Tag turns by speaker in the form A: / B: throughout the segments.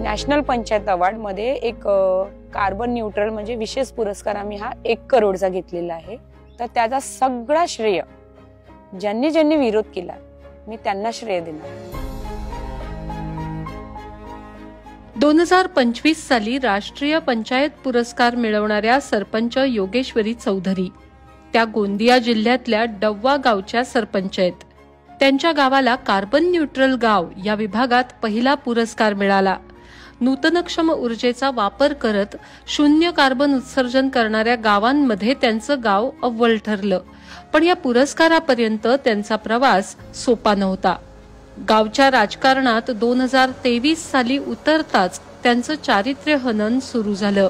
A: National panchayat award मध्ये एक carbon neutral म्हणजे विशेष पुरस्कार आम्ही हा 1 करोडचा घेतलेला आहे। तर त्याचा सगळा श्रेय ज्यांनी ज्यांनी विरोध केला मी त्यांना श्रेय देणार।
B: 2025 साली राष्ट्रीय पंचायत पुरस्कार मिळवणाऱ्या सरपंच योगेश्वरी चौधरी त्या गोंदिया जिल्ह्यातल्या डव्वा गावच्या सरपंच आहेत। त्यांच्या गावाला कार्बन न्यूट्रल गाव या विभागात पहिला पुरस्कार मिळाला। नूतनक्षम ऊर्जेचा वापर करत शून्य कार्बन उत्सर्जन करणाऱ्या गावांमध्ये त्यांचं गाव अव्वल ठरलं। पण या पुरस्कारापर्यंत त्यांचा प्रवास सोपा नव्हता। गावच्या राजकारणात 2023 साली उतरताच त्यांचं चारित्र्य हनन सुरू झालं।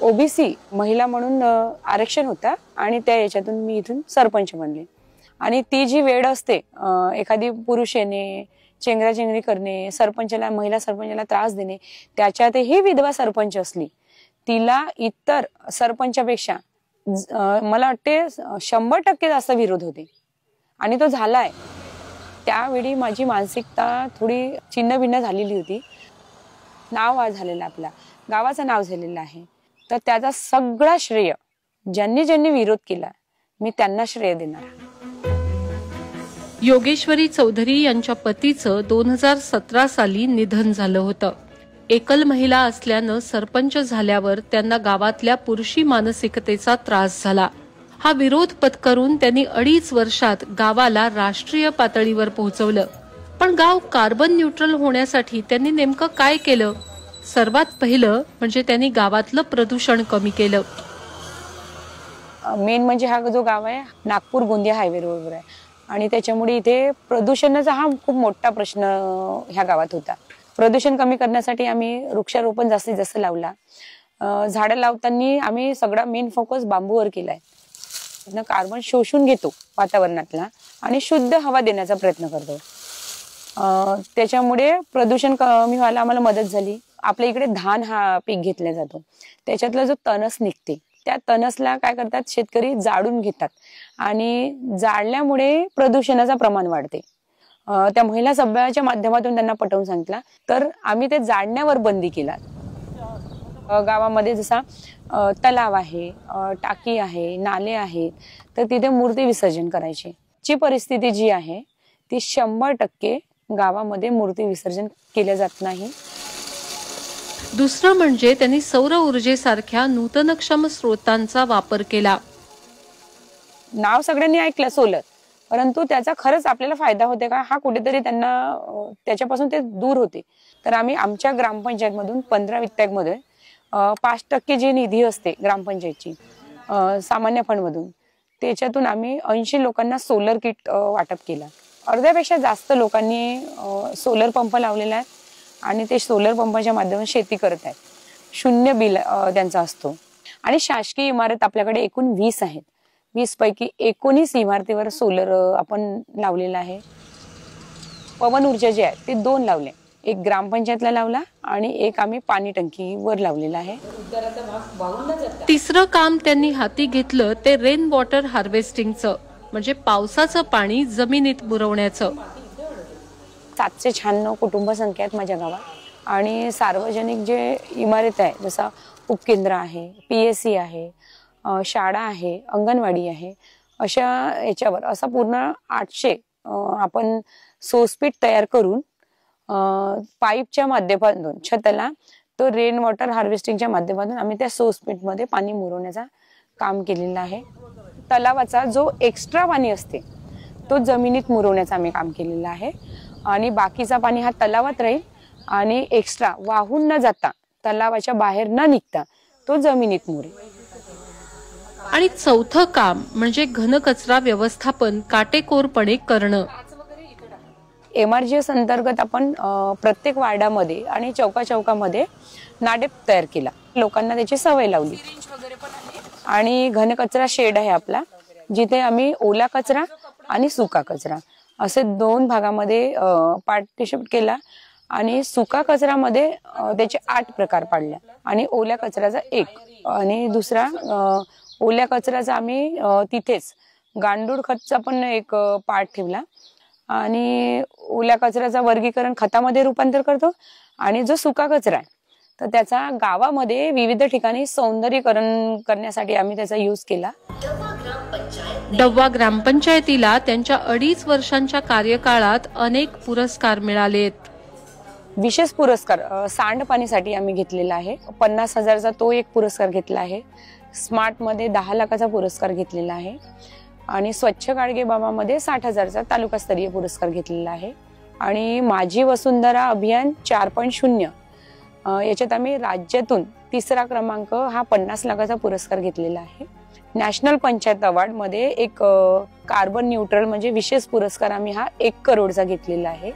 A: ओबीसी महिला म्हणून आरक्षण होता आणि त्या याच्यातून मी इथून सरपंच बनले। आणि ती जी वेळ असते एखादी पुरुष येणे, चेंगराचेंगरी करणे, सरपंचाला महिला सरपंचाला त्रास देणे, त्याच्यातही विधवा सरपंच असली तिला इतर सरपंचापेक्षा मला वाटते 100% जास्त विरोध होते आणि तो झालाय। त्यावेळी माझी मानसिकता थोडी छिन्न-भिन्न झालेली होती। नाव झालेलं आपल्या गावाचं नाव झालेलं आहे। तर त्याचा सगळा श्रेय ज्यांनी ज्यांनी विरोध केला मी त्यांना श्रेय देणार।
B: योगेश्वरी चौधरी यांच्या पतीचं 2017 साली निधन झालं होतं। एकल महिला असल्यानं सरपंच झाल्यावर त्यांना गावातल्या पुरुषी मानसिकतेचा त्रास झाला। हा विरोध पत्करून त्यांनी 2.5 वर्षात गावाला राष्ट्रीय पातळीवर पोहोचवलं। पण गाव कार्बन न्यूट्रल होण्यासाठी त्यांनी नेमकं काय केलं? सर्वात पहिलं म्हणजे त्यांनी गावातलं प्रदूषण कमी केलं।
A: मेन म्हणजे हा जो गाव आहे नागपूर गोंदिया हायवे रोडवर आहे आणि त्याच्यामुळे इथे प्रदूषणाचा हा खूप मोठा प्रश्न ह्या गावात होता। प्रदूषण कमी करण्यासाठी आम्ही वृक्षारोपण जास्तीत जास्त लावला। झाडं लावताना आम्ही सगळा मेन फोकस बांबूवर केलाय। कार्बन शोषून घेतो वातावरणातला आणि शुद्ध हवा देण्याचा प्रयत्न करतो। त्याच्यामुळे प्रदूषण कमी व्हायला आम्हाला मदत झाली। आपल्या इकडे धान हा पीक घेतला जातो, त्याच्यातला जो तणस निघते त्या तणसला काय करतात शेतकरी जाळून घेतात आणि जाळल्यामुळे प्रदूषणाचं प्रमाण वाढते। त्या महिला सभेच्या माध्यमातून त्यांना पटवून सांगितलं तर आम्ही ते जाळण्यावर बंदी केला। गावामध्ये जसा तलाव आहे, टाकी आहे, नाले आहेत तर तिथे मूर्ती विसर्जन करायची। ची परिस्थिती जी आहे ती 100% गावामध्ये मूर्ती विसर्जन केले जात नाही।
B: दुसरं म्हणजे त्यांनी सौर ऊर्जेसारख्या नूतनक्षम स्रोतांचा वापर केला।
A: नाव सगळ्यांनी ऐकलं सोलर, परंतु त्याचा खरंच आपल्याला फायदा होते का हा कुठेतरी त्यांना त्याच्यापासून ते दूर होते। तर आम्ही आमच्या ग्रामपंचायत मधून 15 वित्तमध्ये 5% जी निधी असते ग्रामपंचायतची सामान्य फंड मधून त्याच्यातून आम्ही 80 लोकांना सोलर किट वाटप केला। अर्ध्यापेक्षा जास्त लोकांनी सोलर पंप लावलेला आहे आणि ते सोलर पंपाच्या माध्यमातून शेती करत आहेत। शून्य बिल त्यांचा असतो आणि शासकीय इमारत आपल्याकडे एकूण 20 आहेत। 20 पैकी 19 इमारतीवर सोलर आपण लावलेला आहे। पवन ऊर्जा जे आहे ते 2 लावले, एक ग्रामपंचायतला लावला आणि एक आम्ही पाणी टंकीवर लावलेला आहे।
B: तिसरं काम त्यांनी हाती घेतलं ते रेन वॉटर हार्वेस्टिंगचं म्हणजे पावसाचं पाणी जमिनीत मुरवण्याचं।
A: 796 कुटुंब संख्या आहेत माझ्या गावात आणि सार्वजनिक जे इमारत आहे जसा उपकेंद्र आहे, पीएससी आहे, शाळा आहे, अंगणवाडी आहे, अशा याच्यावर असा पूर्ण 800 आपण सोसपीट तयार करून पाईपच्या माध्यमातून छताला तो रेन वॉटर हार्वेस्टिंगच्या माध्यमातून आम्ही त्या सोसपीट मध्ये पाणी मुरवण्याचा काम केलेलं आहे। तलावाचा जो एक्स्ट्रा पाणी असते तो जमिनीत मुरवण्याचं आम्ही काम केलेलं आहे आणि बाकीचा पाणी हा तलावात राहील आणि एक्स्ट्रा वाहून न जाता तलावाच्या बाहेर न निघता तो जमिनीत मुरेल।
B: आणि चौथं काम म्हणजे घनकचरा व्यवस्थापन काटेकोरपणे करणं।
A: MRGS अंतर्गत आपण प्रत्येक वार्डामध्ये आणि चौकामध्ये नाडेप तयार केला। लोकांना त्याची सवय लावली आणि घनकचरा शेड आहे आपला जिथे आम्ही ओला कचरा आणि सुका कचरा असे 2 भागामध्ये पार्टिशन केला आणि सुका कचऱ्यामध्ये त्याचे 8 प्रकार पाडले आणि ओल्या कचऱ्याचा 1 आणि दुसरा ओल्या कचऱ्याचा आम्ही तिथेच गांडूळ खतचा पण एक पार्ट ठेवला आणि ओल्या कचऱ्याचा वर्गीकरण खतामध्ये रूपांतर करतो आणि जो सुका कचरा आहे तर त्याचा गावामध्ये विविध ठिकाणी सौंदर्यीकरण करण्यासाठी आम्ही त्याचा यूज केला.
B: डव्वा ग्रामपंचायतीला त्यांच्या 2.5 वर्षांच्या कार्यकाळात अनेक पुरस्कार मिळालेत.
A: विशेष पुरस्कार सांडपाणीसाठी आम्ही घेतलेला आहे. 50,000चा तो एक पुरस्कार घेतला आहे. स्मार्ट मध्ये 10 लाखाचा पुरस्कार घेतलेला आहे आणि स्वच्छ गाडगे बाबामध्ये 60,000चा तालुकास्तरीय पुरस्कार घेतलेला आहे. आणि माझी वसुंधरा अभियान 4.0 याच्यात आम्ही राज्यातून 3रा क्रमांक हा 50 लाखाचा पुरस्कार घेतलेला आहे. नॅशनल पंचायत अवॉर्ड मध्ये एक कार्बन न्यूट्रल म्हणजे विशेष पुरस्कार आम्ही हा 1 करोडचा घेतलेला आहे.